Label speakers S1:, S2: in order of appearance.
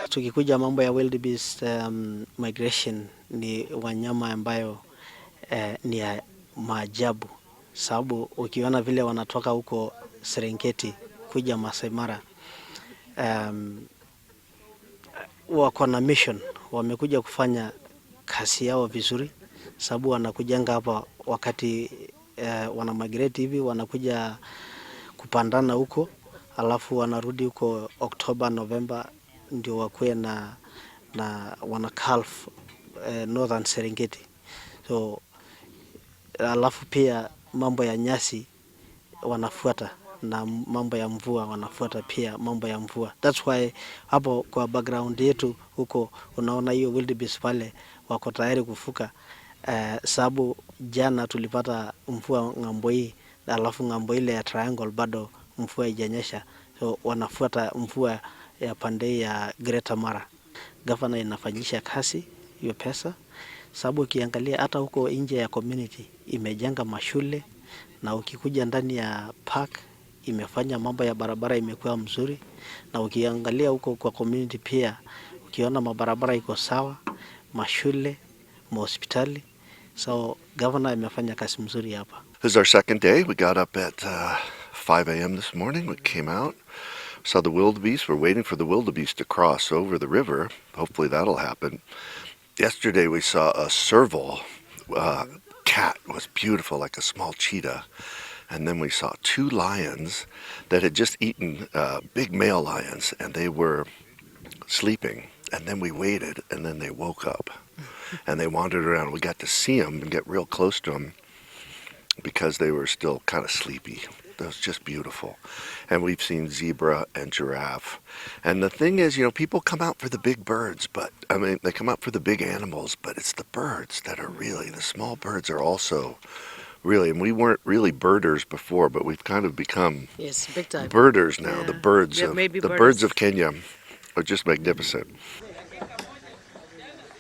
S1: tukikuja mambo ya wildebeest migration, ni wanyama ambayo ni ya maajabu, sababu ukiona vile wanatoka huko Serengeti kuja Maasai Mara, wako na mission, wamekuja kufanya kazi yao vizuri, sababu wanakujanga hapa wakati wana migrate hivi, wanakuja kupandana huko, alafu wanarudi huko Oktoba, Novemba, ndio wakuwe na wana calf northern Serengeti. So alafu pia mambo ya nyasi wanafuata, na mambo ya mvua wanafuata pia mambo ya mvua. That's why hapo kwa background yetu huko unaona hiyo wildebeest pale wako tayari kufuka, sababu jana tulipata mvua ng'ambo hii, alafu ng'ambo ile ya triangle bado mvua haijanyesha, so wanafuata mvua ya pande ya Greater Mara. Governor inafanyisha kazi hiyo pesa, sababu ukiangalia hata huko nje ya community imejenga mashule, na ukikuja ndani ya park imefanya mambo ya barabara imekuwa mzuri, na ukiangalia huko kwa community pia ukiona mabarabara iko sawa, mashule, mahospitali. So governor imefanya kazi mzuri hapa.
S2: This is our second day. We got up at 5 a.m. this morning. We came out, saw the wildebeest. We're waiting for the wildebeest to cross over the river. Hopefully that'll happen. Yesterday we saw a serval cat. It was beautiful, like a small cheetah. And then we saw 2 lions that had just eaten big male lions, and they were sleeping. And then we waited, and then they woke up. And they wandered around. We got to see them and get real close to them because they were still kind of sleepy. That was just beautiful. And we've seen zebra and giraffe. And the thing is, you know, people come out for the big birds, but I mean, they come out for the big animals, but it's the birds that are really, the small birds are also really, and we weren't really birders before, but we've kind of become
S3: big time
S2: birders now.
S3: Yeah.
S2: The birds of Kenya are just magnificent.